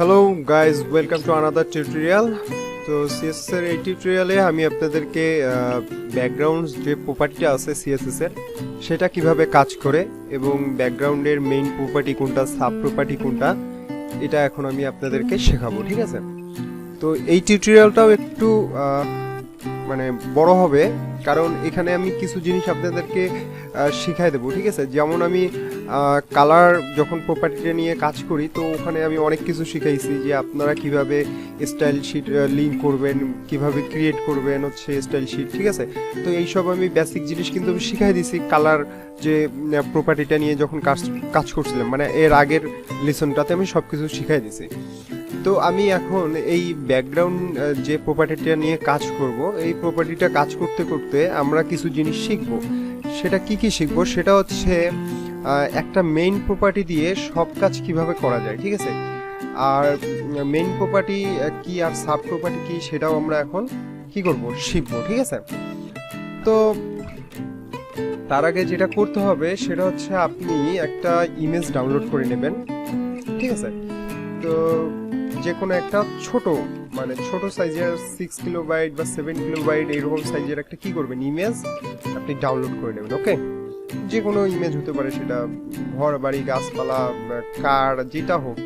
Hello guys, welcome to another tutorial. তো CSS এর এই টিউটোরিয়ালে আমি আপনাদেরকে ব্যাকগ্রাউন্ড যে প্রপার্টিটা আছে সিএসএস এর সেটা কিভাবে কাজ করে এবং ব্যাকগ্রাউন্ডের মেইন প্রপার্টি কোনটা, সাব প্রপার্টি কোনটা, এটা এখন আমি আপনাদেরকে শেখাবো। ঠিক আছে, তো এই টিউটোরিয়ালটাও একটু মানে বড় হবে, কারণ এখানে আমি কিছু জিনিস আপনাদেরকে শিখাই দেবো। ঠিক আছে, যেমন আমি কালার যখন প্রপার্টিটা নিয়ে কাজ করি, তো ওখানে আমি অনেক কিছু শিখাইছি যে আপনারা কিভাবে স্টাইল শিট লিঙ্ক করবেন, কিভাবে ক্রিয়েট করবেন হচ্ছে স্টাইল শিট। ঠিক আছে, তো এইসব আমি বেসিক জিনিস কিন্তু আমি শিখাই দিছি কালার যে প্রপার্টিটা নিয়ে যখন কাজ করছিলাম, মানে এর আগের লেসনটাতে আমি সব কিছু শিখাই দিছি। তো আমি এখন এই ব্যাকগ্রাউন্ড যে প্রপার্টিটা নিয়ে কাজ করব, এই প্রপার্টিটা কাজ করতে করতে আমরা কিছু জিনিস শিখব। সেটা কি কি শিখব, সেটা হচ্ছে একটা মেইন প্রপার্টি দিয়ে সব কাজ কিভাবে করা যায়। ঠিক আছে, আর মেইন প্রপার্টি কি আর সাব প্রপার্টি কি সেটাও আমরা এখন কি করব, শিখব। ঠিক আছে, তো তার আগে যেটা করতে হবে সেটা হচ্ছে আপনি একটা ইমেজ ডাউনলোড করে নেবেন। ঠিক আছে, তো যে কোনো একটা ছোট সাইজের 6 কিলোবাইট বা 7 কিলোবাইট এইরকম সাইজের একটা কি করবেন, ইমেজ আপনি ডাউনলোড করে নেবেন। ওকে, যে কোনো ইমেজ হতে পারে, সেটা ঘর বাড়ি গাছপালা কার যেটা হোক,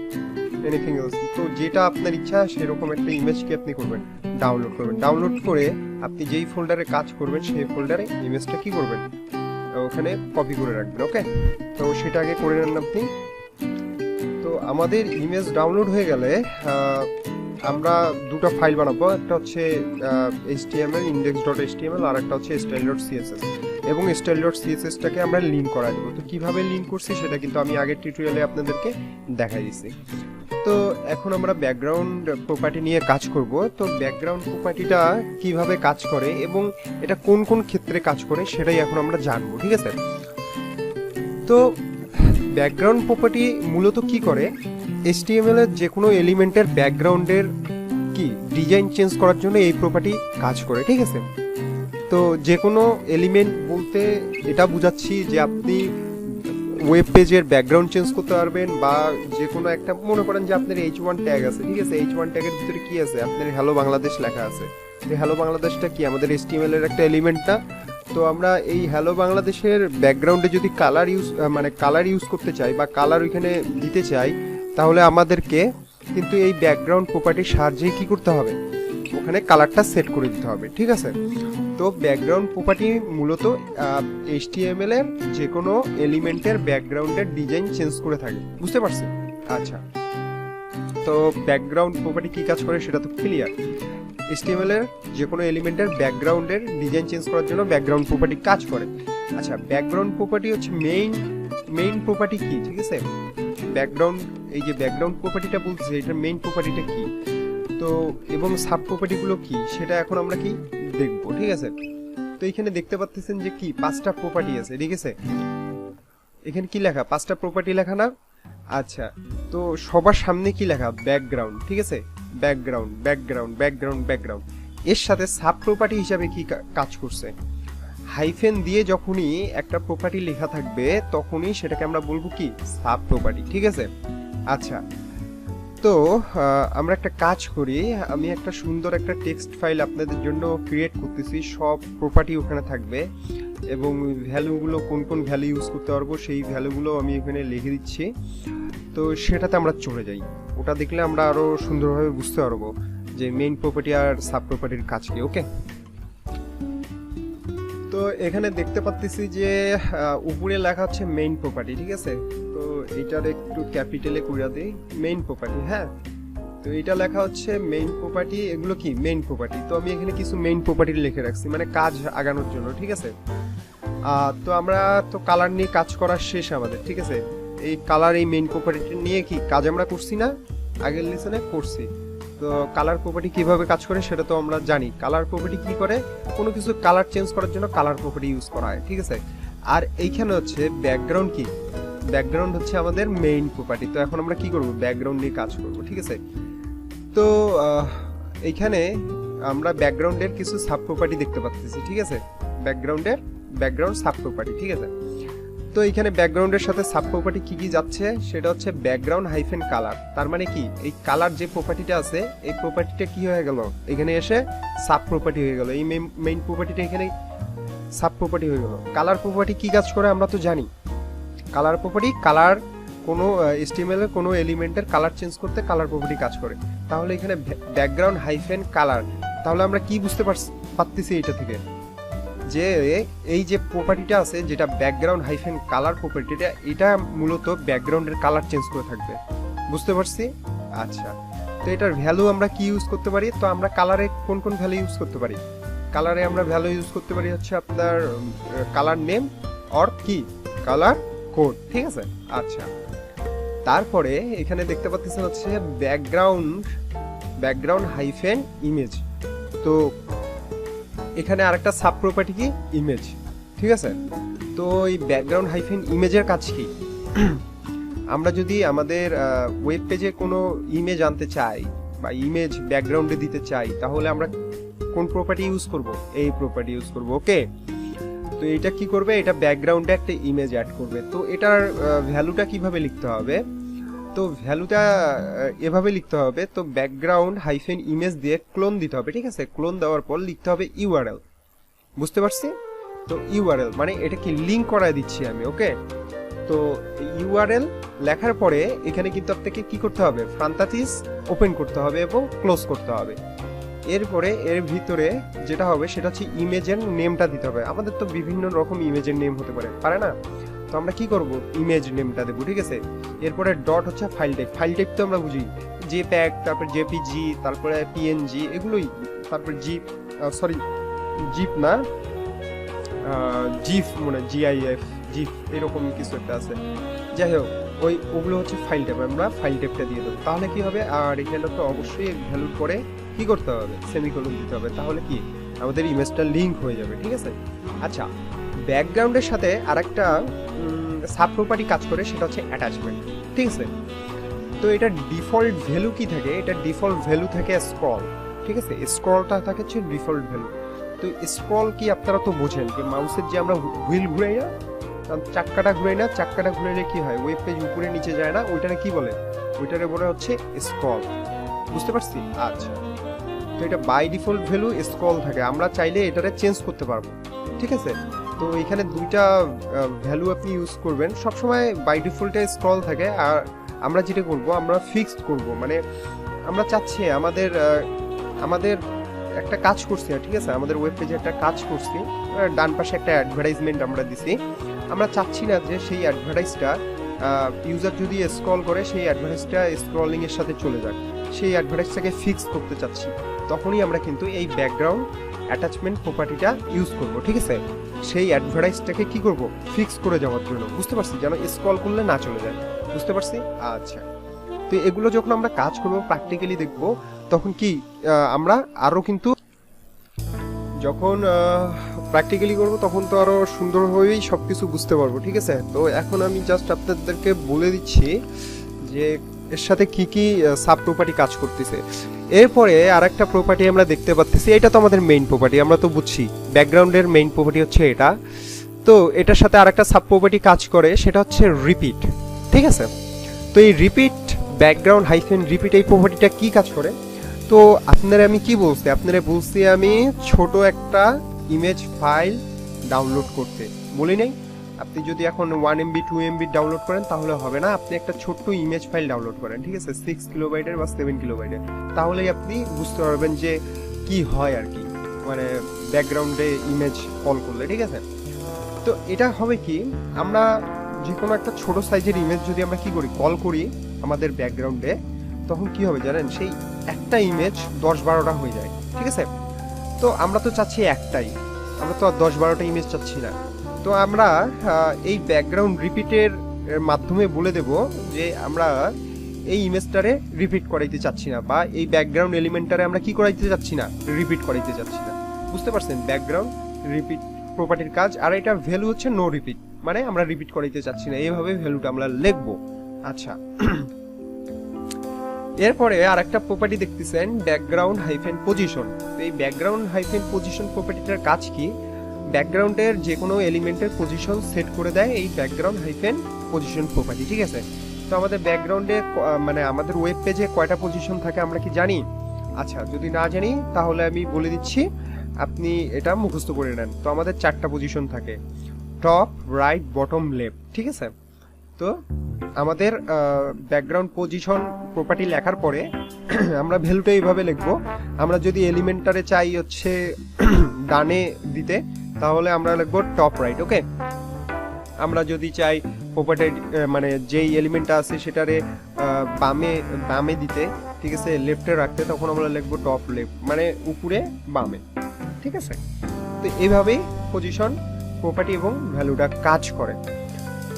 এনিথিং এলস। তো যেটা আপনার ইচ্ছা সেরকম একটা ইমেজকে আপনি করবেন, ডাউনলোড করবেন। ডাউনলোড করে আপনি যেই ফোল্ডারে কাজ করবেন সেই ফোল্ডারে ইমেজটা কি করবেন, ওখানে কপি করে রাখবেন। ওকে, তো সেটা আগে করে নেন আপনি। তো আমাদের ইমেজ ডাউনলোড হয়ে গেলে আমরা দুটো ফাইল বানাবো, একটা হচ্ছে HTML index.html আর একটা হচ্ছে style.css, এবং style.css-টাকে আমরা লিঙ্ক করা দেবো। তো কিভাবে লিঙ্ক করছি সেটা কিন্তু আমি আগের টিউটোরিয়ালে আপনাদেরকে দেখাই দিয়েছি। তো এখন আমরা ব্যাকগ্রাউন্ড প্রপার্টি নিয়ে কাজ করব। তো ব্যাকগ্রাউন্ড প্রপার্টিটা কিভাবে কাজ করে এবং এটা কোন কোন ক্ষেত্রে কাজ করে সেটাই এখন আমরা জানবো। ঠিক আছে, তো ব্যাকগ্রাউন্ড প্রপার্টি মূলত কি করে, HTML এর যে কোনো এলিমেন্টের ব্যাকগ্রাউন্ডের কি ডিজাইন চেঞ্জ করার জন্য এই প্রপার্টি কাজ করে। ঠিক আছে, তো যে কোনো এলিমেন্ট বলতে এটা বোঝাচ্ছি যে আপনি ওয়েব পেজের ব্যাকগ্রাউন্ড চেঞ্জ করতে পারবেন, বা যে কোনো একটা, মনে করেন যে আপনার H1 ট্যাগ আছে। ঠিক আছে, H1 ট্যাগের ভিতরে কি আছে, আপনার হ্যালো বাংলাদেশ লেখা আছে। তো হ্যালো বাংলাদেশটা কি আমাদের HTML এর একটা এলিমেন্ট না? তো আমরা এই হ্যালো বাংলাদেশের ব্যাকগ্রাউন্ডে যদি কালার ইউজ করতে চাই বা কালার ওইখানে দিতে চাই, তাহলে আমাদেরকে কিন্তু এই ব্যাকগ্রাউন্ড প্রপার্টির সাহায্যে কি করতে হবে, ওখানে কালারটা সেট করে দিতে হবে। ঠিক আছে, তো ব্যাকগ্রাউন্ড প্রপার্টি মূলত HTML এর যে কোনো এলিমেন্টের ব্যাকগ্রাউন্ডের ডিজাইন চেঞ্জ করে থাকে। বুঝতে পারছেন? আচ্ছা, তো ব্যাকগ্রাউন্ড প্রপার্টি কি কাজ করে সেটা তো ক্লিয়ার। HTML এর যে কোনো এলিমেন্টের ব্যাকগ্রাউন্ডের ডিজাইন চেঞ্জ করার জন্য ব্যাকগ্রাউন্ড প্রপার্টি কাজ করে। আচ্ছা, ব্যাকগ্রাউন্ড প্রপার্টি হচ্ছে মেইন প্রপার্টি কি? ঠিক আছে, ব্যাকগ্রাউন্ড, এই যে ব্যাকগ্রাউন্ড প্রপার্টিটা বলতেছে, এটার মেইন প্রপার্টিটা কি, তো এবং সাব প্রপার্টিগুলো কি সেটা এখন আমরা কি দেখবো। ঠিক আছে, তো এখানে দেখতে পাচ্ছেন যে কি 5টা প্রপার্টি আছে। ঠিক আছে, এখানে কি লেখা, 5টা প্রপার্টি লেখা না? আচ্ছা, তো সবার সামনে কি লেখা, ব্যাকগ্রাউন্ড। ঠিক আছে, ব্যাকগ্রাউন্ড ব্যাকগ্রাউন্ড ব্যাকগ্রাউন্ড ব্যাকগ্রাউন্ড, এর সাথে সাব প্রপার্টি হিসাবে কি কাজ করছে, হাইফেন দিয়ে যখনই একটা প্রপার্টি লেখা থাকবে তখনই সেটাকে আমরা বলবো কি, সাব প্রপার্টি। ঠিক আছে, আচ্ছা, তো আমরা একটা কাজ করি, আমি একটা সুন্দর একটা টেক্সট ফাইল আপনাদের জন্য ক্রিয়েট করতেছি, সব প্রপার্টি ওখানে থাকবে এবং ভ্যালুগুলো কোন কোন ভ্যালু ইউজ করতে পারবো সেই ভ্যালুগুলো আমি এখানে লিখে দিচ্ছি। তো সেটাতে আমরা চলে যাই, ওটা দেখলে আমরা আরো সুন্দরভাবে বুঝতে পারবো যে মেইন প্রপার্টি আর সাব প্রপার্টির কাজ কি। ওকে, তো এখানে দেখতে পাচ্ছি যে উপরে লেখা হচ্ছে মেইন প্রপার্টি। ঠিক আছে, তো এটার একটু ক্যাপিটালে করে দিই, মেইন প্রপার্টি। হ্যাঁ, তো এটা লেখা হচ্ছে মেইন প্রপার্টি, এগুলো কি মেইন প্রপার্টি। তো আমি এখানে কিছু মেইন প্রপার্টি লিখে রাখছি, মানে কাজ আগানোর জন্য। ঠিক আছে, তো আমরা তো কালার নিয়ে কাজ করা শেষ আমাদের। ঠিক আছে, এই কালার, এই মেইন প্রপার্টি নিয়ে কি কাজ আমরা করছি না, আগের লেসনে করছি। তো কালার প্রপার্টি কিভাবে কাজ করে সেটা তো আমরা জানি। কালার প্রপার্টি কি করে, কোনো কিছু কালার চেঞ্জ করার জন্য কালার প্রপার্টি ইউজ করা হয়। ঠিক আছে, আর এইখানে হচ্ছে ব্যাকগ্রাউন্ড কি, ব্যাকগ্রাউন্ড হচ্ছে আমাদের মেইন প্রপার্টি। তো এখন আমরা কি করব, ব্যাকগ্রাউন্ড নিয়ে কাজ করব। ঠিক আছে, তো এইখানে আমরা ব্যাকগ্রাউন্ডের কিছু সাব প্রপার্টি দেখতে পাচ্ছি। ঠিক আছে, ব্যাকগ্রাউন্ড সাব প্রপার্টি। ঠিক আছে, তো এখানে ব্যাকগ্রাউন্ডের সাথে সাব প্রপার্টি কি কি যাচ্ছে সেটা হচ্ছে ব্যাকগ্রাউন্ড হাইফেন কালার। তার মানে কি এই কালার যে প্রপার্টিটা আছে এই প্রপার্টিটা কি হয়ে গেল এখানে এসে সাব প্রপার্টি হয়ে গেল, এই মেইন প্রপার্টিটা এখানে সাব প্রপার্টি হয়ে গেল। কালার প্রপার্টি কি কাজ করে আমরা তো জানি, কালার প্রপার্টি কালার কোনো HTML এর কোনো এলিমেন্টের কালার চেঞ্জ করতে কালার প্রপার্টি কাজ করে। তাহলে এখানে ব্যাকগ্রাউন্ড হাইফেন কালার, তাহলে আমরা কি বুঝতে পারতেছি এটা থেকে যে এই যে প্রপার্টিটা আছে যেটা ব্যাকগ্রাউন্ড হাইফেন কালার প্রপার্টিটা, এটা মূলত ব্যাকগ্রাউন্ডের কালার চেঞ্জ করে থাকবে। বুঝতে পারছি? আচ্ছা, তো এটার ভ্যালু আমরা কি ইউজ করতে পারি? তো আমরা কালারে কোন কোন ভ্যালু ইউজ করতে পারি? কালারে আমরা ভ্যালু ইউজ করতে পারি হচ্ছে আপনার কালার নেম অর কি কালার কোড, ঠিক আছে। আচ্ছা, তারপরে এখানে দেখতে পাচ্ছেন হচ্ছে ব্যাকগ্রাউন্ড হাইফেন ইমেজ। তো এখানে আরেকটা সাব প্রপার্টি কি ইমেজ, ঠিক আছে। তো এই ব্যাকগ্রাউন্ড হাইফেন ইমেজের কাজ কি? আমরা যদি আমাদের ওয়েব পেজে কোনো ইমেজ আনতে চাই বা ইমেজ ব্যাকগ্রাউন্ডে দিতে চাই তাহলে আমরা কোন প্রপার্টি ইউজ করব? এই প্রপার্টি ইউজ করব, ওকে। তো এটা কি করবে? এটা ব্যাকগ্রাউন্ডে একটা ইমেজ অ্যাড করবে। তো এটার ভ্যালুটা কিভাবে লিখতে হবে? তো ভ্যালুটা এভাবে লিখতে হবে, তো ব্যাকগ্রাউন্ড হাইফেন ইমেজ দিয়ে ক্লোন দিতে হবে, ঠিক আছে। ক্লোন দেওয়ার পর লিখতে হবে ইউআরএল। বুঝতে পারছি? তো ইউআরএল মানে এটা কি লিংক করায় দিচ্ছি আমি, ওকে। তো ইউআরএল লেখার পরে এখানে কিন্তু আপনাকে কি করতে হবে? ফ্রান্তাটিস ওপেন করতে হবে এবং ক্লোজ করতে হবে। এরপরে এর ভিতরে যেটা হবে সেটা হচ্ছে ইমেজের নেমটা দিতে হবে। আমাদের তো বিভিন্ন রকম ইমেজের নেম হতে পারে না? তো আমরা কি করব? ইমেজ নেমটা দেবো, ঠিক আছে। এরপরে ডট হচ্ছে ফাইল টাইপ তো আমরা বুঝি জেপ্যাগ, তারপর জেপিজি, তারপরে পিএনজি, এগুলোই। তারপর জিপ না জিফ, মানে জিআইএফ, জিফ এরকম কিছু একটা আছে। যাই হোক, ওগুলো হচ্ছে ফাইল টাইপ, আমরা ফাইল টাইপটা দিয়ে দেবো। তাহলে কি হবে? আর এখানে তো অবশ্যই ভ্যালুর পরে কি করতে হবে? সেমিকোলন দিতে হবে। তাহলে কি আমাদের ইমেজটা লিংক হয়ে যাবে, ঠিক আছে। আচ্ছা, ব্যাকগ্রাউন্ডের সাথে আরেকটা সাব প্রপার্টি কাজ করে, সেটা হচ্ছে অ্যাটাচমেন্ট, ঠিক আছে। তো এটা ডিফল্ট ভ্যালু কি থাকে? এটা ডিফল্ট ভ্যালু থাকে স্ক্রল, ঠিক আছে। স্ক্রলটা থাকে হচ্ছে ডিফল্ট ভ্যালু। তো স্ক্রল কি আপনারা তো বোঝেন যে মাউসের যে আমরা হুইল ঘুরাই না, চাক্কাটা ঘুরাই না, চাক্কাটা ঘুরাইলে কি হয়? ওয়েব পেজ উপরে নিচে যায় না, ওইটারে কি বলে? ওইটারে বলে হচ্ছে স্ক্রল। বুঝতে পারছি? আচ্ছা, তো এটা বাই ডিফল্ট ভ্যালু স্ক্রল থাকে, আমরা চাইলে এটারে চেঞ্জ করতে পারবো, ঠিক আছে। তো এখানে দুইটা ভ্যালু আপনি ইউজ করবেন। সবসময় বাই ডিফল্টে স্ক্রল থাকে, আর আমরা যেটা করব আমরা ফিক্সড করব, মানে আমরা চাচ্ছি আমাদের একটা কাজ করছি, ঠিক আছে। আমাদের ওয়েব পেজে একটা কাজ করছি, ডান পাশে একটা অ্যাডভার্টাইজমেন্ট আমরা দিছি। আমরা চাচ্ছি না যে সেই অ্যাডভার্টাইজটা ইউজার যদি স্ক্রল করে সেই অ্যাডভার্টাইজটা স্ক্রলিং এর সাথে চলে যাক, সেই অ্যাডভার্টাইজটাকে ফিক্স করতে চাচ্ছি। তখনই আমরা কিন্তু এই ব্যাকগ্রাউন্ড অ্যাটাচমেন্ট প্রপার্টিটা ইউজ করব, ঠিক আছে। সেই অ্যাডভার্টাইজটাকে কি করব? ফিক্স করে যাওয়ার জন্য। বুঝতে পারছি? যেন স্ক্রল করলে না চলে যায়। বুঝতে পারছি? আচ্ছা, তো এগুলো যখন আমরা কাজ করব, প্র্যাকটিক্যালি দেখব, তখন কি আমরা আরো কিন্তু যখন প্র্যাকটিক্যালি করব তখন তো আরো সুন্দরভাবেই সবকিছু বুঝতে পারবো, ঠিক আছে। তো এখন আমি জাস্ট আপনাদেরকে বলে দিচ্ছি যে এর সাথে কি কি সাব প্রপার্টি কাজ করতেছে। এরপরে আরেকটা প্রপার্টি আমরা দেখতে পাচ্ছি, এটা তো আমাদের মেইন প্রপার্টি, আমরা তো বুঝছি ব্যাকগ্রাউন্ডের মেইন প্রপার্টি হচ্ছে এটা। তো এটার সাথে আরেকটা সাব প্রপার্টি কাজ করে, সেটা হচ্ছে রিপিট, ঠিক আছে। তো এই রিপিট, ব্যাকগ্রাউন্ড হাইফেন রিপিট, এই প্রপার্টিটা কি কাজ করে? তো আপনারা আমি কি বলছি? আপনারা বলছি আমি ছোট একটা ইমেজ ফাইল ডাউনলোড করতে বলি নাই। আপনি যদি এখন 1 MB 2 MB ডাউনলোড করেন তাহলে হবে না, আপনি একটা ছোট্ট ইমেজ ফাইল ডাউনলোড করেন, ঠিক আছে, 6 কিলোবাইটের বা 7 কিলোবাইটের। তাহলেই আপনি বুঝতে পারবেন যে কি হয় আর কি, মানে ব্যাকগ্রাউন্ডে ইমেজ কল করলে, ঠিক আছে। তো এটা হবে কি, আমরা যে কোনো একটা ছোট সাইজের ইমেজ যদি আমরা কি করি, কল করি আমাদের ব্যাকগ্রাউন্ডে, তখন কি হবে জানেন? সেই একটা ইমেজ 10-12টা হয়ে যায়, ঠিক আছে। তো আমরা তো চাচ্ছি একটাই, আমরা তো আর 10-12টা ইমেজ চাচ্ছি না। তো আমরা এই ব্যাকগ্রাউন্ড রিপিটের মাধ্যমে বলে দেব যে আমরা এই ইমেজটারে রিপিট করাইতে চাচ্ছি না, বা এই ব্যাকগ্রাউন্ড এলিমেন্টটারে আমরা কি করাইতে চাচ্ছি না, রিপিট করাইতে চাচ্ছি না। বুঝতে পারছেন? ব্যাকগ্রাউন্ড রিপিট প্রপার্টির কাজ। আর এটা ভ্যালু হচ্ছে নো রিপিট, মানে আমরা রিপিট করাইতে চাচ্ছি না, এইভাবে ভ্যালুটা আমরা লিখবো। আচ্ছা, এরপরে আরেকটা প্রপার্টি দেখতেছেন ব্যাকগ্রাউন্ড হাইফেন পজিশন। তো এই ব্যাকগ্রাউন্ড হাইফেন পজিশন প্রপার্টিটার কাজ কি? ব্যাকগ্রাউন্ডের যে কোনো এলিমেন্টের পজিশন সেট করে দেয় এই ব্যাকগ্রাউন্ড হাইফেন পজিশন প্রপার্টি, ঠিক আছে। তো আমাদের ব্যাকগ্রাউন্ডে মানে আমাদের ওয়েব পেজে কয়টা পজিশন থাকে আমরা কি জানি? আচ্ছা, যদি না জানি তাহলে আমি বলে দিচ্ছি, আপনি এটা মুখস্থ করে নেন। তো আমাদের 4টা পজিশন থাকে, টপ, রাইট, বটম, লেফট, ঠিক আছে। তো আমাদের ব্যাকগ্রাউন্ড পজিশন প্রপার্টি লেখার পরে আমরা ভ্যালুটা এইভাবে লিখবো। আমরা যদি এলিমেন্টারে চাই হচ্ছে ডানে দিতে, তাহলে আমরা লিখবো টপ রাইট, ওকে। আমরা যদি চাই প্রপার্টি মানে যেই এলিমেন্টটা আছে সেটারে বামে দিতে, ঠিক আছে, লেফটে রাখতে, তখন আমরা লিখবো টপ লেফট, মানে উপরে বামে, ঠিক আছে। তো এইভাবেই পজিশন প্রপার্টি এবং ভ্যালুটা কাজ করে।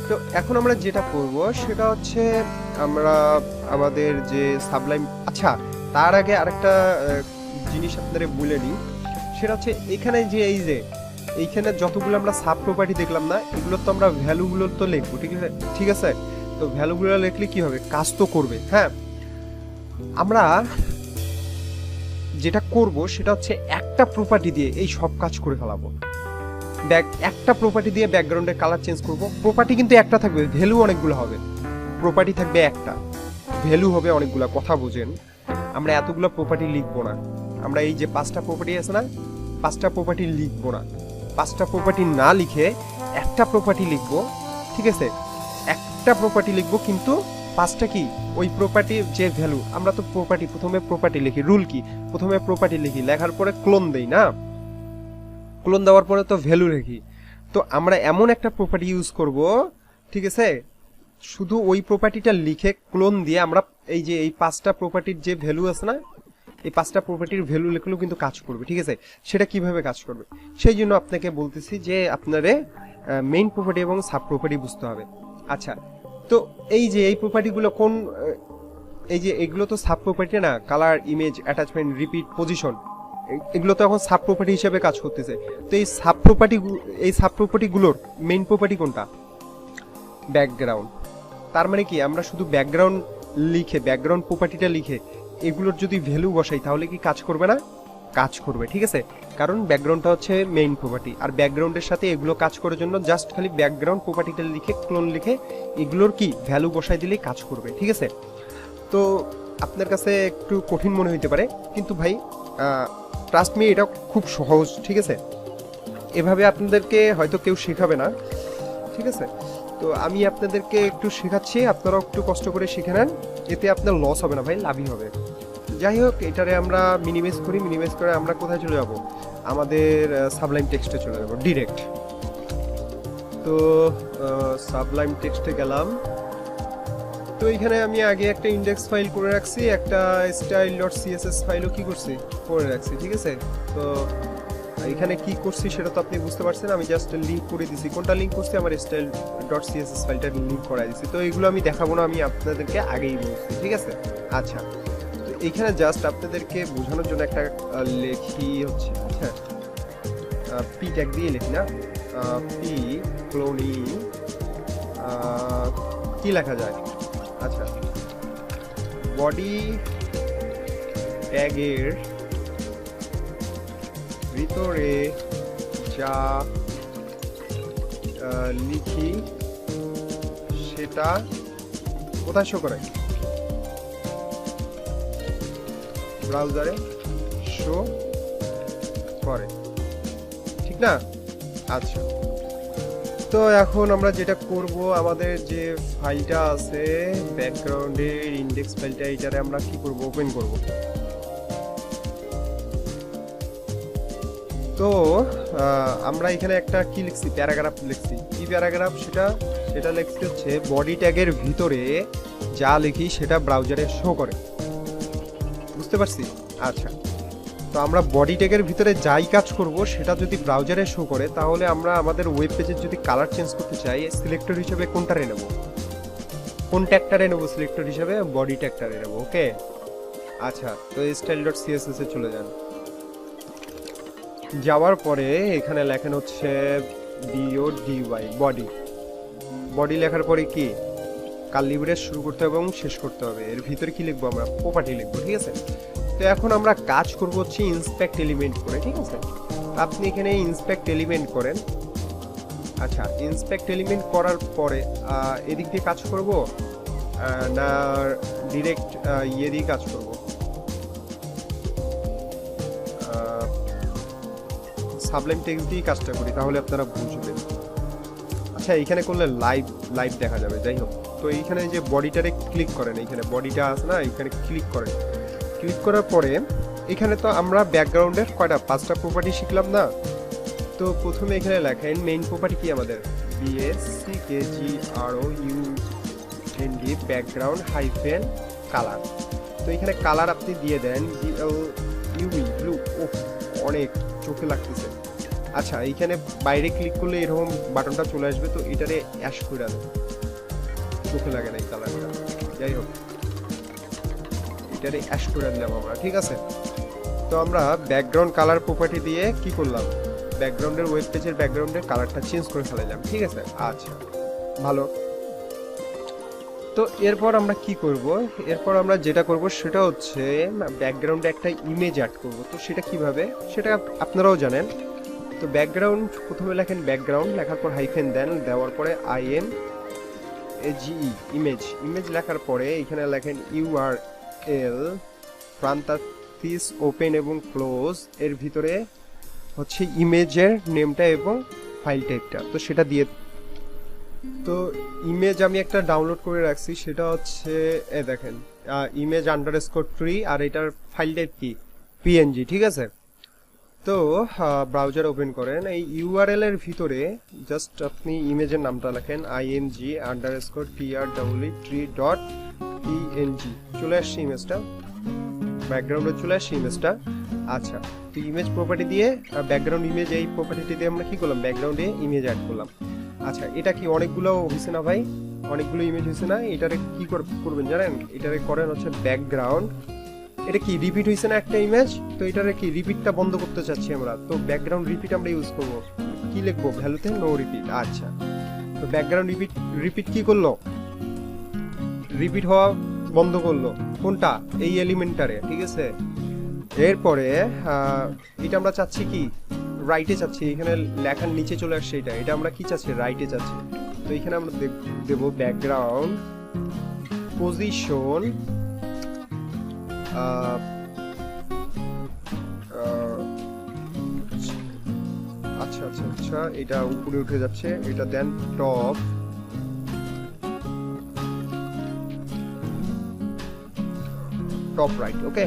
তো এখন আমরা যেটা করব সেটা হচ্ছে আমরা আমাদের যে সাবলাইম, আচ্ছা তার আগে আরেকটা জিনিস আপনাদের বলে নিই, সেটা হচ্ছে এখানে যে এইখানে যতগুলো আমরা সাব প্রপার্টি দেখলাম না, এগুলো তো আমরা ভ্যালুগুলো তো লিখবো, ঠিক আছে। তো ভ্যালুগুলো লিখলে কি হবে, কাজ তো করবে। হ্যাঁ, আমরা যেটা করব সেটা হচ্ছে একটা প্রপার্টি দিয়ে এই সব কাজ করে ফেলাবো। একটা প্রপার্টি দিয়ে ব্যাকগ্রাউন্ডের কালার চেঞ্জ করব। প্রপার্টি কিন্তু একটা থাকবে, ভ্যালু অনেকগুলো হবে। প্রপার্টি থাকবে একটা, ভ্যালু হবে অনেকগুলো, কথা বোঝেন। আমরা এতগুলো প্রপার্টি লিখবো না। আমরা এই যে 5টা প্রপার্টি আছে না, 5টা প্রপার্টি লিখবো না। 5টা প্রপার্টি না লিখে একটা প্রপার্টি লিখবো, ঠিক আছে। একটা প্রপার্টি লিখবো, কিন্তু 5টা কি ওই প্রপার্টির যে ভ্যালু, আমরা তো প্রথমে প্রপার্টি লিখি, রুল কি, প্রথমে প্রপার্টি লিখি, লেখার পরে ক্লোন দেই না, ক্লোন দেওয়ার পরে তো ভ্যালু রেখি। তো আমরা এমন একটা প্রপার্টি ইউজ করব, ঠিক আছে, শুধু ওই প্রপার্টিটা লিখে ক্লোন দিয়ে আমরা এই যে এই 5টা প্রপার্টির যে ভ্যালু আছে না, এই 5টা প্রপার্টির ভ্যালু লিখলেও কিন্তু কাজ করবে, ঠিক আছে। সেটা কিভাবে কাজ করবে সেই জন্য আপনাকে বলতেছি যে আপনারে মেইন প্রপার্টি এবং সাব প্রপার্টি বুঝতে হবে। আচ্ছা, তো এই যে এই প্রপার্টিগুলো কোন, এই যে এগুলো তো সাব প্রপার্টি না, colour, image, attachment, repeat, position, এগুলো তো এখন সাব প্রপার্টি হিসেবে কাজ করতেছে। তো এই সাব প্রপার্টিগুলোর মেইন প্রপার্টি কোনটা? ব্যাকগ্রাউন্ড। তার মানে কি আমরা শুধু ব্যাকগ্রাউন্ড লিখে, ব্যাকগ্রাউন্ড প্রপার্টিটা লিখে এগুলোর যদি ভ্যালু বসাই তাহলে কি কাজ করবে না? কাজ করবে, ঠিক আছে। কারণ ব্যাকগ্রাউন্ডটা হচ্ছে মেইন প্রপার্টি, আর ব্যাকগ্রাউন্ডের সাথে এগুলো কাজ করার জন্য জাস্ট খালি ব্যাকগ্রাউন্ড প্রপার্টিটা লিখে ক্লোন লিখে এগুলোর কি ভ্যালু বসাই দিলেই কাজ করবে, ঠিক আছে। তো আপনার কাছে একটু কঠিন মনে হইতে পারে, কিন্তু ভাই ট্রাস্ট মি, এটা খুব সহজ, ঠিক আছে। এভাবে আপনাদেরকে হয়তো কেউ শেখাবে না, ঠিক আছে। তো আমি আপনাদেরকে একটু শেখাচ্ছি, আপনারাও একটু কষ্ট করে শিখে নেন, এতে আপনার লস হবে না ভাই, লাভই হবে। যাই হোক, এটারে আমরা মিনিমাইজ করি, মিনিমাইজ করে আমরা কোথায় চলে যাব? আমাদের সাবলাইম টেক্সটে চলে যাব ডিরেক্ট। তো সাবলাইম টেক্সটে গেলাম। তো এখানে আমি আগে একটা ইন্ডেক্স ফাইল করে রাখছি, একটা style.css ফাইলও কি করছি করে রাখছি, ঠিক আছে। তো এখানে কি করছি সেটা তো আপনি বুঝতে পারছেন, আমি জাস্ট লিংক করে দিছি। কোনটা লিংক করছি? আমার style.css ফাইলটা লিংক করাই দিছি। তো এগুলো আমি দেখাবো না, আমি আপনাদেরকে আগেই বলছি, ঠিক আছে। আচ্ছা, তো এখানে জাস্ট আপনাদেরকে বোঝানোর জন্য একটা লেখি হচ্ছে, আচ্ছা পি ট্যাগ দিয়ে লিখি না, পি ক্লোনিং, কি লেখা যায়? আচ্ছা, বডি ট্যাগের ভিতরে যা লিখি সেটা কোথায় শো করে? ব্রাউজারে শো করে, ঠিক না? আচ্ছা, তো এখন আমরা যেটা করব, আমাদের যে ফাইলটা আছে ব্যাকগ্রাউন্ডের ইন্ডেক্স ফাইলটা, এটারে আমরা কি করব? ওপেন করব। তো আমরা এখানে একটা কি লিখছি, প্যারাগ্রাফ লিখছি। কি প্যারাগ্রাফ? সেটা লিখছি হচ্ছে বডি ট্যাগের ভিতরে যা লিখি সেটা ব্রাউজারে শো করে, বুঝতে পারছি? আচ্ছা, তো আমরা বডি ট্যাগের ভিতরে যাই কাজ করব সেটা যদি ব্রাউজারে শো করে, তাহলে আমরা আমাদের ওয়েব পেজের যদি কালার চেঞ্জ করতে চাই, সিলেক্টর হিসেবে কোনটারে নেব? কোন ট্যাগটারে নেব সিলেক্টর হিসেবে? বডি ট্যাগটারে নেব, ওকে। আচ্ছা, তো style.css এ চলে যান। যাওয়ার পরে এখানে লেখেন হচ্ছে body, বডি লেখার পরে কি কার্লি ব্রেস শুরু করতে হবে এবং শেষ করতে হবে। এর ভিতরে কি লিখবো? আমরা প্রপার্টি লিখবো, ঠিক আছে। তো এখন আমরা কাজ করব হচ্ছে ইন্সপেক্ট এলিমেন্ট করে, ঠিক আছে। আপনি এখানে ইন্সপেক্ট এলিমেন্ট করেন। আচ্ছা, ইন্সপেক্ট এলিমেন্ট করার পরে এদিক দিয়ে কাজ করব না ডিরেক্ট ইয়ে দিয়ে কাজ করব? সাবলাইম টেক্সট দিয়ে কাজটা করি, তাহলে আপনারা বুঝবেন। আচ্ছা, এখানে করলে লাইভ দেখা যাবে। যাই হোক, তো এইখানে যে বডিটারে ক্লিক করেন, এইখানে বডিটা আছে না, এখানে ক্লিক করেন। ক্লিক করার পরে এখানে তো আমরা ব্যাকগ্রাউন্ডের কয়টা 5টা প্রপার্টি শিখলাম না? তো প্রথমে এখানে লেখেন মেইন প্রপার্টি কি আমাদের, BACKGROUND ব্যাকগ্রাউন্ড হাইফেন কালার। তো এখানে কালার আপনি দিয়ে দেন BLUE ব্লু। ও অনেক চোখে লাগতেছে। আচ্ছা, এইখানে বাইরে ক্লিক করলে এরকম বাটনটা চলে আসবে, তো এটারে অ্যাশ করে দেন, চোখে লাগে না এই কালারটা। যাই হোক, এটারে অ্যাশ করে দিলাম আমরা, ঠিক আছে। তো আমরা ব্যাকগ্রাউন্ড কালার প্রপার্টি দিয়ে কি করলাম, ব্যাকগ্রাউন্ডের ওয়েব পেজের ব্যাকগ্রাউন্ডের কালারটা চেঞ্জ করে ফেলাইলাম, ঠিক আছে। আচ্ছা, ভালো। তো এরপর আমরা কি করব, এরপর আমরা যেটা করব সেটা হচ্ছে ব্যাকগ্রাউন্ডে একটা ইমেজ অ্যাড করব। তো সেটা কিভাবে, সেটা আপনারাও জানেন। তো ব্যাকগ্রাউন্ড প্রথমে লেখেন ব্যাকগ্রাউন্ড, লেখার পর হাইফেন দেন, দেওয়ার পরে IMAGE ইমেজ লেখার পরে এখানে লেখেন URL পারেনথেসিস ওপেন এবং ক্লোজ, এর ভিতরে হচ্ছে ইমেজের নেমটা এবং ফাইল টাইপটা, তো সেটা দিয়ে। তো ইমেজ আমি একটা ডাউনলোড করে রাখছি, সেটা হচ্ছে দেখেন ইমেজ _3, আর এটার ফাইল টাইপ কি PNG, ঠিক আছে। তো ব্রাউজার ওপেন করেন, এই URL এর ভিতরে জাস্ট আপনি ইমেজের নামটা লেখেন img_3.png, চলে আসছে ইমেজটা, ব্যাকগ্রাউন্ডে চলে আসছে ইমেজটা। আচ্ছা, তো ইমেজ প্রপার্টি দিয়ে ব্যাকগ্রাউন্ড ইমেজ, এই প্রপার্টিটি দিয়ে আমরা কি করলাম, ব্যাকগ্রাউন্ডে ইমেজ অ্যাড করলাম। আচ্ছা, এটা কি অনেকগুলো হয়েছে না ভাই, অনেকগুলো ইমেজ হয়েছে না? এটারে কি করবেন জানেন, এটারে করেন হচ্ছে ব্যাকগ্রাউন্ড, এটা কি রিপিট হয়েছে না একটা ইমেজ, তো এটারে কি রিপিটটা বন্ধ করতে চাচ্ছি আমরা, তো ব্যাকগ্রাউন্ড রিপিট আমরা ইউজ করব। কি লিখবো, ভ্যালুতে নো রিপিট। আচ্ছা, তো ব্যাকগ্রাউন্ড রিপিট কি করলো, রিপিট হওয়া বন্ধ করলো, কোনটা, এই এলিমেন্টারে, ঠিক আছে। এরপরে এটা আমরা চাচ্ছি কি রাইটে চাচ্ছি, এখানে লেখার নিচে চলে আসছে, এটা আমরা কি চাচ্ছি, রাইটে চাচ্ছি। তো এখানে আমরা দেব ব্যাকগ্রাউন্ড পজিশন আচ্ছা আচ্ছা আচ্ছা, এটা উপরে উঠে যাচ্ছে, এটা দেন টপ রাইট। ওকে,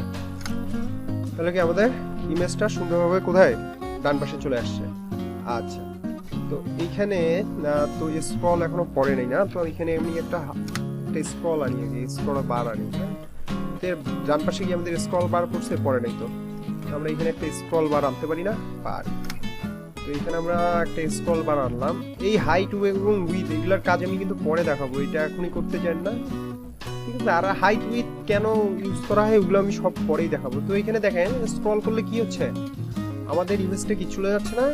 তাহলে কি আমাদের ইমেজটা সুন্দরভাবে কোথায়, ডান পাশে চলে আসছে। আচ্ছা, তো এইখানে তো স্ক্রল এখনো পড়ে নাই না, তো এখানে এমনি একটা স্ক্রল আনিয়ে গিয়ে স্ক্রল বার আনি, ডান পাশে গিয়ে আমাদের স্ক্রল বার করছে, পড়ে নাই। তো আমরা এখানে একটা স্ক্রল বার আনতে পারি না, পারি। তো এখানে আমরা একটা স্ক্রল বার আনলাম। এই হাইট এবং উইথ এগুলোর কাজ আমি কিন্তু পরে দেখাবো, এটা এখনই করতে চান না, ঠিক আছে। আর হাইট উইথ কেন ইউজ করা হয় ওগুলো আমি সব পরেই দেখাবো। তো এখানে দেখেন স্ক্রল করলে কি হচ্ছে, আমাদের ইমেজটা কি চলে যাচ্ছে না,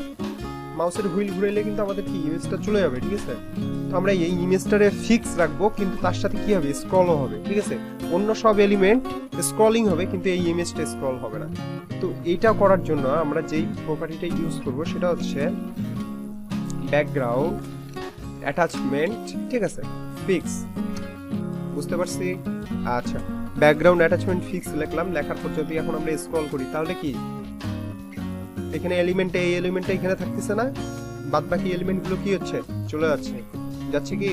মাউসের হুইল ঘুরাইলে কিন্তু আমাদের কি ইমেজটা চলে যাবে, ঠিক আছে। তো আমরা এই ইমেজটারে ফিক্স রাখবো, কিন্তু তার সাথে কি হবে, স্ক্রলও হবে, ঠিক আছে। অন্য সব এলিমেন্ট স্ক্রলিং হবে, কিন্তু এই ইমেজটা স্ক্রল হবে না। তো এইটা করার জন্য আমরা যেই প্রপার্টিটা ইউজ করব সেটা হচ্ছে ব্যাকগ্রাউন্ড অ্যাটাচমেন্ট, ঠিক আছে, ফিক্স, বুঝতে পারছি। আচ্ছা, ব্যাকগ্রাউন্ড অ্যাটাচমেন্ট ফিক্স লিখলাম, লেখার পর যদি এখন আমরা স্ক্রল করি তাহলে কি এখানে এলিমেন্টে, এই এলিমেন্টটা এখানে থাকতেছে না, বাদ বাকি এলিমেন্টগুলো কি হচ্ছে, চলে যাচ্ছে কি।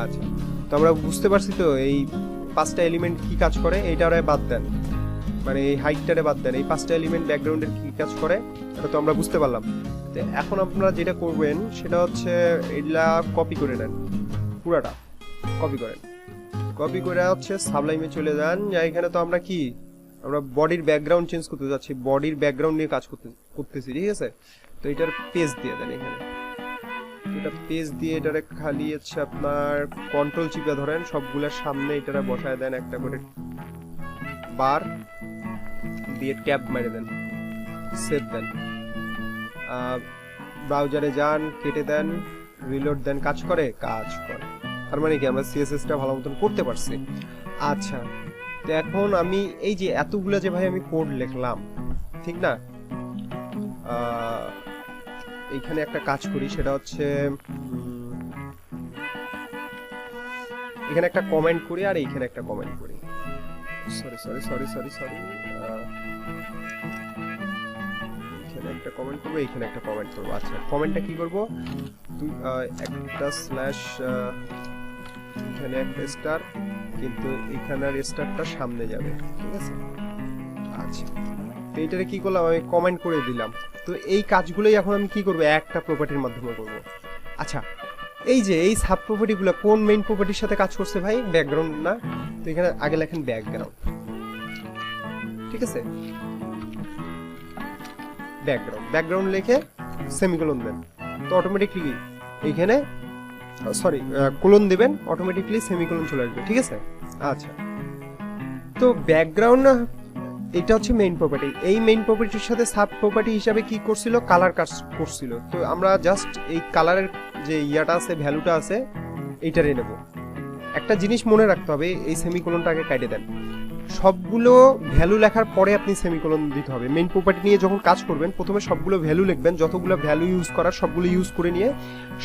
আচ্ছা, তো আমরা বুঝতে পারছি তো এই 5টা এলিমেন্ট কি কাজ করে, এইটারে বাদ দেন, মানে এই হাইটটারে বাদ দেন, এই 5টা এলিমেন্ট ব্যাকগ্রাউন্ডের কি কাজ করে এটা তো আমরা বুঝতে পারলাম। তো এখন আপনারা যেটা করবেন সেটা হচ্ছে এগুলা কপি করে নেন, পুরাটা কপি করেন, কপি করে হচ্ছে সাবলাইমে চলে যান। এখানে তো আমরা কি, আমরা বডির ব্যাকগ্রাউন্ড চেঞ্জ করতে যাচ্ছি, বডির ব্যাকগ্রাউন্ড নিয়ে কাজ করতেছি, ঠিক আছে। তো এটার পেজ দিয়ে দেন, এখানে এটা পেজ দিয়ে এটারে খালি হচ্ছে আপনার কন্ট্রোল চিপে ধরেন, সবগুলোর সামনে এটারে বসায় দেন একটা করে বার দিয়ে, ট্যাব মেরে দেন, সেভ দেন, ব্রাউজারে যান, কেটে দেন, রিলোড দেন, কাজ করে। তার মানে কি আমরা সিএসএসটা ভালো মতন করতে পারছি। আচ্ছা, তো এখন আমি এই যে এতগুলো যে ভাই আমি কোড লিখলাম, ঠিক না, এইখানে একটা কাজ করি, সেটা হচ্ছে এখানে একটা কমেন্ট করি আর এইখানে একটা কমেন্ট করি। Sorry sorry sorry sorry sorry এখানে একটা কমেন্ট করবো, এইখানে একটা কমেন্ট করবো। আচ্ছা, কমেন্টটা কি করবো, একটা স্ল্যাশ, এখানে একটা স্টার, কিন্তু এখানের স্টারটা সামনে যাবে, ঠিক আছে। আচ্ছা, তো এইটারে কি করলাম, আমি কমেন্ট করে দিলাম। তো এই কাজগুলোই এখন আমি কি করবো, একটা প্রপার্টির মাধ্যমে করবো। আচ্ছা, এই যে এই সাব প্রপার্টিগুলো কোন মেইন প্রপার্টির সাথে কাজ করছে ভাই, ব্যাকগ্রাউন্ড না? তো এখানে আগে লেখেন ব্যাকগ্রাউন্ড, ঠিক আছে। ব্যাকগ্রাউন্ড লিখে সেমিকোলন দেন, তো অটোমেটিকলি এইখানে সরি কোলন দিবেন, অটোমেটিকলি সেমিকোলন চলে আসবে, ঠিক আছে। আচ্ছা, তো ব্যাকগ্রাউন্ড এটা হচ্ছে মেইন প্রপার্টি। এই মেইন প্রপার্টির সাথে সাব প্রপার্টি হিসাবে কি করছিল, কালার কাজ করছিল। তো আমরা জাস্ট এই কালারের যে ইয়াটা আছে, ভ্যালুটা আছে, এইটারে নেব। একটা জিনিস মনে রাখতে হবে, এই সেমিকোলনটা আগে কাটে দেন। সবগুলো ভ্যালু লেখার পরে আপনি সেমিকোলন দিতে হবে। মেইন প্রপার্টি নিয়ে যখন কাজ করবেন, প্রথমে সবগুলো ভ্যালু লিখবেন, যতগুলো ভ্যালু ইউজ করার সবগুলো ইউজ করে নিয়ে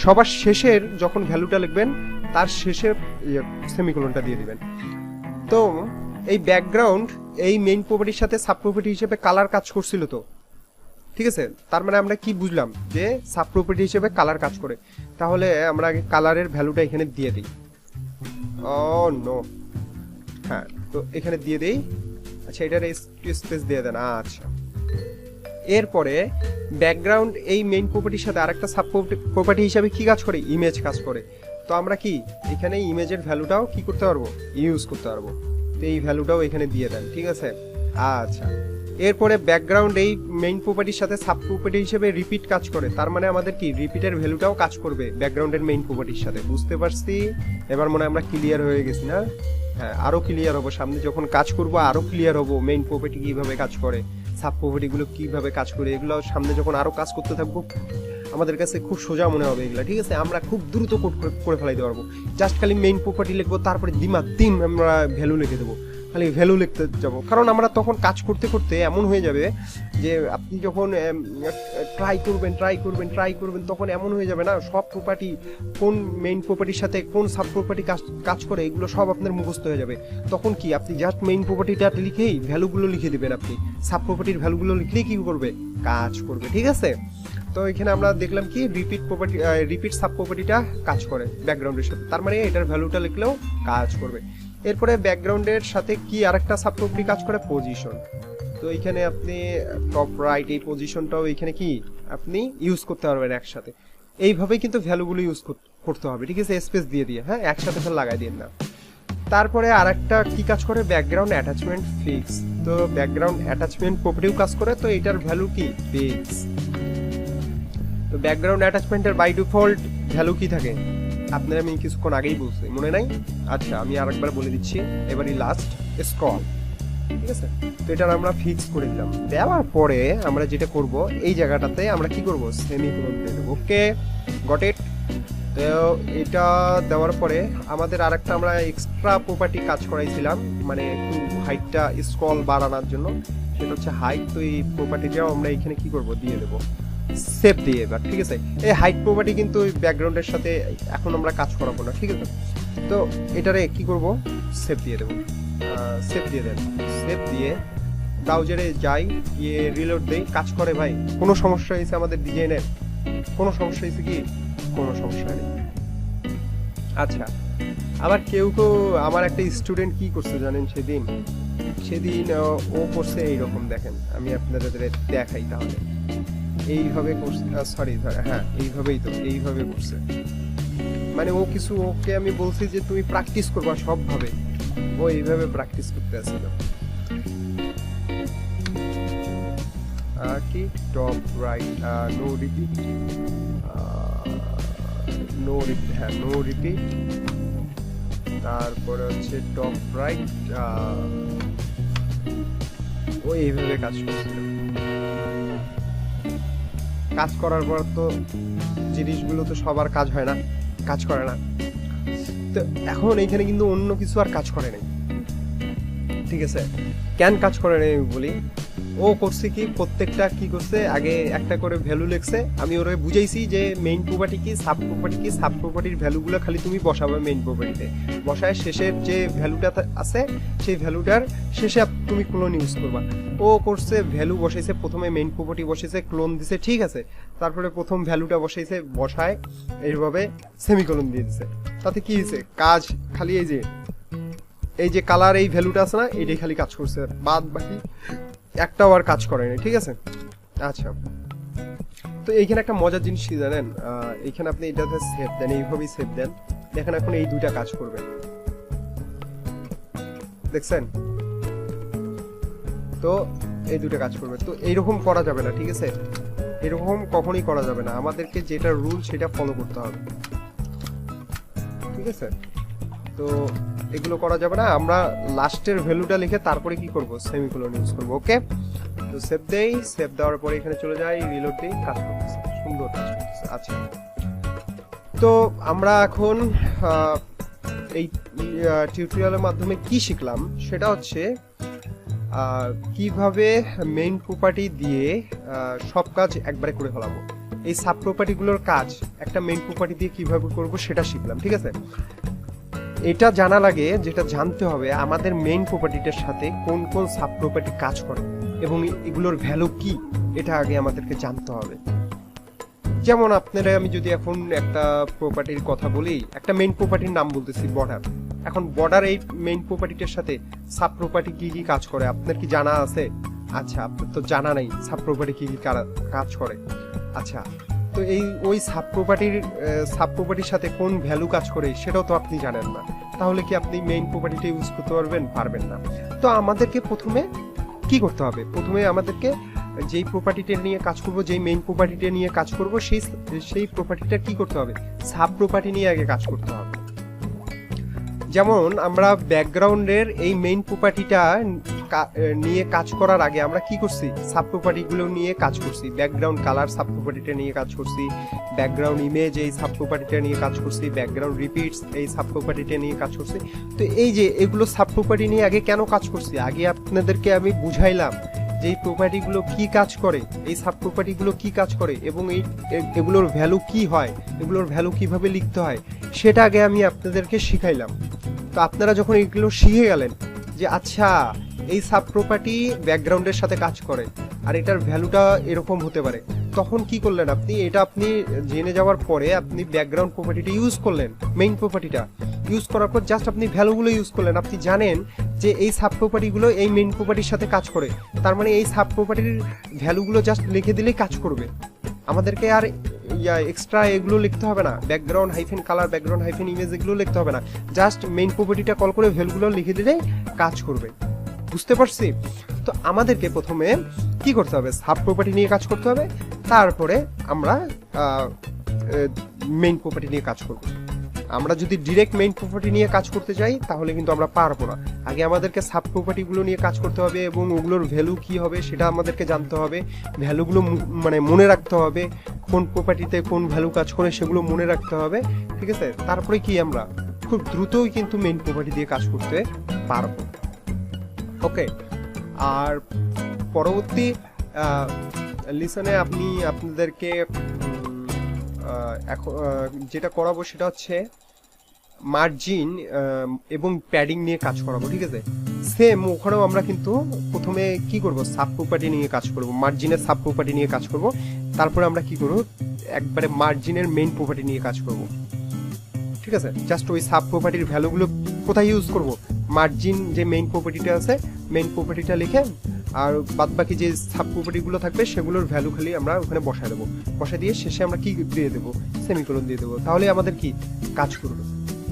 সবার শেষের যখন ভ্যালুটা লিখবেন, তার শেষে সেমিকোলনটা দিয়ে দিবেন। তো এই ব্যাকগ্রাউন্ড এই মেইন প্রপার্টির সাথে সাব প্রপার্টি হিসেবে কালার কাজ করছিল, তো ঠিক আছে। তার মানে আমরা কি বুঝলাম, যে সাব প্রপার্টি হিসেবে কালার কাজ করে। তাহলে আমরা আগে কালারের ভ্যালুটা এখানে দিয়ে দিই। নো, হ্যাঁ, তো এখানে দিয়ে দেই। আচ্ছা, এটার স্পেস দিয়ে দেন। আচ্ছা, এরপরে ব্যাকগ্রাউন্ড এই মেইন প্রপার্টির সাথে আরেকটা সাব প্রপার্টি হিসাবে কি কাজ করে, ইমেজ কাজ করে। তো আমরা কি এখানে ইমেজের ভ্যালুটাও কি করতে পারবো, ইউজ করতে পারবো। তো এই ভ্যালুটাও এখানে দিয়ে দেন, ঠিক আছে। আচ্ছা, এরপরে ব্যাকগ্রাউন্ড এই মেইন প্রপার্টির সাথে সাব প্রপার্টি হিসেবে রিপিট কাজ করে। তার মানে আমাদের কি রিপিটের ভ্যালুটাও কাজ করবে ব্যাকগ্রাউন্ডের মেইন প্রপার্টির সাথে। বুঝতে পারছি? এবার মনে হয় আমরা ক্লিয়ার হয়ে গেছি না? হ্যাঁ, আরো ক্লিয়ার হবো, সামনে যখন কাজ করবো আরো ক্লিয়ার হবো, মেইন প্রপার্টি কিভাবে কাজ করে, সাব প্রপার্টিগুলো কিভাবে কাজ করে, এগুলো সামনে যখন আরো কাজ করতে থাকবো আমাদের কাছে খুব সোজা মনে হবে এগুলা, ঠিক আছে। আমরা খুব দ্রুত কোড করে ফেলাইতে পারবো। জাস্ট খালি মেইন প্রপার্টি লিখবো, তারপরে দিম আমরা ভ্যালু লিখে দেবো, খালি ভ্যালু লিখতে যাবো। কারণ আমরা তখন কাজ করতে করতে এমন হয়ে যাবে যে আপনি যখন ট্রাই করবেন তখন এমন হয়ে যাবে না, সব প্রপার্টি কোন মেইন প্রপার্টির সাথে কোন সাব প্রপার্টি কাজ করে এগুলো সব আপনার মুখস্থ হয়ে যাবে। তখন কি আপনি জাস্ট মেইন প্রপার্টিটা লিখেই ভ্যালুগুলো লিখে দিবেন, আপনি সাব প্রপার্টির ভ্যালুগুলো লিখলেই কি করবে, কাজ করবে, ঠিক আছে। তো এখানে আমরা দেখলাম কি রিপিট সাব প্রপার্টিটা কাজ করে ব্যাকগ্রাউন্ডের সাথে, তার মানে এটার ভ্যালুটা লিখলেও কাজ করবে। এরপরে ব্যাকগ্রাউন্ডের সাথে কি আরেকটা সাব প্রপার্টি কাজ করে, পজিশন। তো এইখানে আপনি টপ রাইট এই পজিশনটাও এখানে কি আপনি ইউজ করতে পারবেন একসাথে। এইভাবেই কিন্তু ভ্যালুগুলো ইউজ করতে হবে, ঠিক আছে, স্পেস দিয়ে হ্যাঁ, একসাথে ফেলে লাগাই দিন না। তারপরে আরেকটা কি কাজ করে, ব্যাকগ্রাউন্ড অ্যাটাচমেন্ট ফিক্স। তো ব্যাকগ্রাউন্ড অ্যাটাচমেন্ট প্রপার্টিও কাজ করে, তো এটার ভ্যালু কি ফিক্স। তো ব্যাকগ্রাউন্ড অ্যাটাচমেন্টের বাই ডিফল্ট ভ্যালু কি থাকে আপনার, আমি কিছুক্ষণ আগেই বলছি, মনে নাই? আচ্ছা, আমি আরেকবার বলে দিচ্ছি, এবারই লাস্ট স্ক্রল, ঠিক আছে। তো এটা আমরা ফিক্স করে দিলাম। দেওয়ার পরে আমরা যেটা করব, এই জায়গাটাতে আমরা কি করব, সেমিকোলন দিয়ে দেবো। ওকে, গট ইট। তো এটা দেওয়ার পরে আমাদের আরেকটা আমরা এক্সট্রা প্রপার্টি কাজ করাইছিলাম, মানে একটু হাইটটা স্ক্রল বাড়ানোর জন্য, সেটা হচ্ছে হাইট। তো এই প্রপার্টিটাও আমরা এখানে কি করব, দিয়ে দেবো সেভ দিয়ে এবার, ঠিক আছে। এই হাইট প্রপার্টি কিন্তু ওই ব্যাকগ্রাউন্ডের সাথে এখন আমরা কাজ করাবো না, ঠিক আছে। তো এটারে কি করব, সেভ দিয়ে দেবো, সেভ দিয়ে দেন। সেভ দিয়ে ব্রাউজারে যাই, গিয়ে রিলোড দেই, কাজ করে ভাই। কোনো সমস্যা হয়েছে আমাদের ডিজাইনের, কোনো সমস্যা হয়েছে কি, কোনো সমস্যা নেই। আচ্ছা, আবার কেউ আমার একটা স্টুডেন্ট কি করছে জানেন, সেদিন ও করছে এইরকম, দেখেন আমি আপনাদের দেখাই তাহলে। এইভাবে করছে, সরি হ্যাঁ এইভাবেই, তো এইভাবে করছে। মানে ওকে আমি বলছি যে তুমি প্র্যাকটিস করবা সবভাবে, ও এইভাবে প্র্যাকটিস করতে আসছিল। কি টপ রাইট, নো রিপিট, হ্যাঁ নো রিপিট। তারপরে হচ্ছে টপ রাইট, ও এইভাবে কাজ করছিল। কাজ করার পর তো জিনিসগুলো তো সবার কাজ হয় না, কাজ করে না। তো এখন এইখানে কিন্তু অন্য কিছু আর কাজ করে নাই, ঠিক আছে। কেন কাজ করে নাই বলি, ও ও করছে কি, প্রত্যেকটা কি করছে, আগে একটা করে ভ্যালু লিখছে। আমি ওরে বুঝাইছি যে মেইন প্রপার্টি কি, সাব প্রপার্টি কি, সাব প্রপার্টির ভ্যালুগুলো খালি তুমি বসাবে মেইন প্রপার্টিতে, বসায় শেষের যে ভ্যালুটা আছে সেই ভ্যালুটার শেষে তুমি ক্লোন ইউজ করবা। ও করছে ভ্যালু বসাইছে, প্রথমে মেইন প্রপার্টি বসাইছে, ক্লোন দিছে, ঠিক আছে, তারপরে প্রথম ভ্যালুটা বসাইছে, বসায় এইভাবে সেমিকোলন দিয়ে দিছে। তাতে কি হয়েছে, কাজ খালি এই যে কালার এই ভ্যালুটা আছে না, এটাই খালি কাজ করছে, বাদ বাকি একটাও আর কাজ করে না, ঠিক আছে। আচ্ছা, তো এইখানে একটা মজার জিনিস কি জানেন, এইখানে আপনি এটাতে সেভ দেন, এইভাবেই সেভ দেন, দেখেন এখন এই দুইটা কাজ করবে, দেখছেন, তো এই দুইটা কাজ করবে। তো এইরকম করা যাবে না, ঠিক আছে, এরকম কখনোই করা যাবে না, আমাদেরকে যেটা রুল সেটা ফলো করতে হবে, ঠিক আছে। তো এগুলো করা যাবে না, আমরা লাস্টের ভ্যালুটা লিখে তারপরে কি করব, সেমিকোলন ইউজ করব। ওকে, তো সেভ দেই, সেভ দেওয়ার পরে এখানে চলে যাই, রিলোড দেই, কাজ করতেছে, সুন্দর কাজ করতেছে। আচ্ছা, তো আমরা এখন এই টিউটোরিয়ালের মাধ্যমে কি শিখলাম সেটা হচ্ছে কিভাবে মেইন প্রপার্টি দিয়ে সব কাজ একবারে করে ফেলাবো। এই সাব প্রপার্টিগুলোর কাজ একটা মেইন প্রপার্টি দিয়ে কিভাবে করব সেটা শিখলাম, ঠিক আছে। এটা জানা লাগে, যেটা জানতে হবে আমাদের মেইন প্রপার্টিটার সাথে কোন কোন সাব প্রপার্টি কাজ করে এবং এগুলোর ভ্যালু কি, এটা আগে আমাদেরকে জানতে হবে। যেমন আপনারা, আমি যদি এখন একটা প্রপার্টির কথা বলি, একটা মেইন প্রপার্টির নাম বলতেছি বর্ডার। এখন বর্ডার এই মেইন প্রপার্টিটার সাথে সাব প্রপার্টি কি কি কাজ করে আপনার কি জানা আছে? আচ্ছা, আপনার তো জানা নাই সাব প্রপার্টি কি কি কাজ করে। আচ্ছা, তো এই ওই সাব প্রপার্টির সাথে কোন ভ্যালু কাজ করে সেটাও তো আপনি জানেন না, তাহলে কি আপনি মেইন প্রপার্টিটা ইউজ করতে পারবেন না। তো আমাদেরকে প্রথমে কি করতে হবে, প্রথমে আমাদেরকে যেই প্রপার্টিটা নিয়ে কাজ করব, যেই মেইন প্রপার্টিটা নিয়ে কাজ করব, সেই প্রপার্টিটা কি করতে হবে, সাব প্রপার্টি নিয়ে আগে কাজ করতে হবে। যেমন আমরা ব্যাকগ্রাউন্ডের এই মেইন প্রপার্টিটা নিয়ে কাজ করার আগে আমরা কি করছি, সাব প্রপার্টিগুলো নিয়ে কাজ করছি। ব্যাকগ্রাউন্ড কালার সাব প্রপার্টিটা নিয়ে কাজ করছি, ব্যাকগ্রাউন্ড ইমেজ এই সাব প্রপার্টিটা নিয়ে কাজ করছি, ব্যাকগ্রাউন্ড রিপিটস এই সাব প্রপার্টিটা নিয়ে কাজ করছি। তো এই যে এগুলো সাব প্রপার্টি নিয়ে আগে কেন কাজ করছি, আগে আপনাদেরকে আমি বুঝাইলাম যে এই প্রপার্টিগুলো কি কাজ করে, এই সাব প্রপার্টিগুলো কি কাজ করে এবং এগুলোর ভ্যালু কি হয়, এগুলোর ভ্যালু কিভাবে লিখতে হয় সেটা আগে আমি আপনাদেরকে শিখাইলাম। তো আপনারা যখন এগুলো শিখে গেলেন যে আচ্ছা এই সাব প্রপার্টি ব্যাকগ্রাউন্ডের সাথে কাজ করে আর এটার ভ্যালুটা এরকম হতে পারে, তখন কি করলেন আপনি, এটা আপনি জেনে যাওয়ার পরে আপনি ব্যাকগ্রাউন্ড প্রপার্টিটা ইউজ করলেন, মেইন প্রপার্টিটা ইউজ করার পর জাস্ট আপনি ভ্যালুগুলো ইউজ করলেন। আপনি জানেন যে এই সাব প্রপার্টিগুলো এই মেইন প্রপার্টির সাথে কাজ করে, তার মানে এই সাব প্রপার্টির ভ্যালুগুলো জাস্ট লিখে দিলেই কাজ করবে, আমাদেরকে আর এক্সট্রা এগুলো লিখতে হবে না, background hyphen colour, background hyphen image এগুলো লিখতে হবে না, জাস্ট মেইন প্রপার্টিটা কল করে ভ্যালুগুলো লিখে দিলেই কাজ করবে। বুঝতে পারছি? তো আমাদেরকে প্রথমে কি করতে হবে, সাব প্রপার্টি নিয়ে কাজ করতে হবে, তারপরে আমরা মেইন প্রপার্টি নিয়ে কাজ করব। আমরা যদি ডিরেক্ট মেইন প্রপার্টি নিয়ে কাজ করতে চাই তাহলে কিন্তু আমরা পারবো না, আগে আমাদেরকে সাব প্রপার্টিগুলো নিয়ে কাজ করতে হবে এবং ওগুলোর ভ্যালু কি হবে সেটা আমাদেরকে জানতে হবে, ভ্যালুগুলো মানে মনে রাখতে হবে, কোন প্রপার্টিতে কোন ভ্যালু কাজ করে সেগুলো মনে রাখতে হবে, ঠিক আছে। তারপরে কি আমরা খুব দ্রুতই কিন্তু মেইন প্রপার্টি দিয়ে কাজ করতে পারবো। ওকে, আর পরবর্তী লিসনে আমি আপনাদেরকে এখন যেটা করাবো সেটা হচ্ছে মার্জিন এবং প্যাডিং নিয়ে কাজ করাবো, ঠিক আছে। সেম ওখানেও আমরা কিন্তু প্রথমে কি করব, সাব প্রপার্টি নিয়ে কাজ করব, মার্জিনের সাব প্রপার্টি নিয়ে কাজ করব, তারপরে আমরা কি করব, একবারে মার্জিনের মেইন প্রপার্টি নিয়ে কাজ করব, ঠিক আছে। জাস্ট ওই সাব প্রপার্টির ভ্যালুগুলো কোথায় ইউজ করব, মার্জিন যে মেইন প্রপার্টিটা আছে মেইন প্রপার্টিটা লিখে আর বাদ বাকি যে সাব প্রপার্টিগুলো থাকবে সেগুলোর ভ্যালু খালি আমরা ওখানে বসায় দেবো, বসায় দিয়ে শেষে আমরা কি দিয়ে দেবো, সেমিকোলন দিয়ে দেবো, তাহলে আমাদের কি কাজ করবে।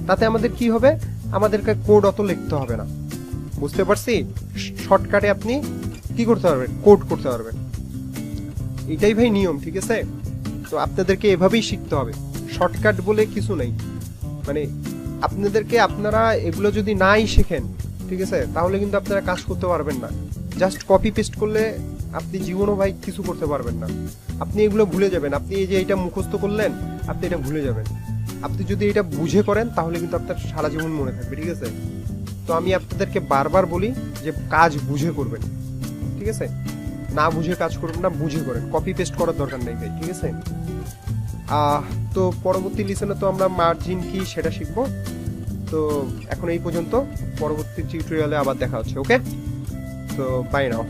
তাতে আমাদের কি হবে, আমাদেরকে কোড অত লিখতে হবে না। বুঝতে পারছি? শর্টকাটে আপনি কি করতে পারবেন, কোড করতে পারবেন, এটাই ভাই নিয়ম, ঠিক আছে। তো আপনাদেরকে এভাবেই শিখতে হবে, শর্টকাট বলে কিছু নেই। মানে আপনাদেরকে, আপনারা এগুলো যদি নাই শেখেন, ঠিক আছে, তাহলে কিন্তু আপনারা কাজ করতে পারবেন না। জাস্ট কপি পেস্ট করলে আপনি জীবনও ভাই কিছু করতে পারবেন না, আপনি এগুলো ভুলে যাবেন। আপনি এই যে এটা মুখস্থ করলেন, আপনি এটা ভুলে যাবেন। আপনি যদি এটা বুঝে করেন তাহলে কিন্তু আপনার সারা জীবন মনে থাকবে, ঠিক আছে। তো আমি আপনাদেরকে বারবার বলি যে কাজ বুঝে করবেন, ঠিক আছে। না বুঝে কাজ করবেন না, বুঝে করেন, কপি পেস্ট করার দরকার নেই ভাই, ঠিক আছে? তো পরবর্তী লিসনে তো আমরা মার্জিন কি সেটা শিখবো। তো এখন এই পর্যন্ত, পরবর্তী টিউটোরিয়ালে আবার দেখা হচ্ছে। ওকে, তো বাই নাও।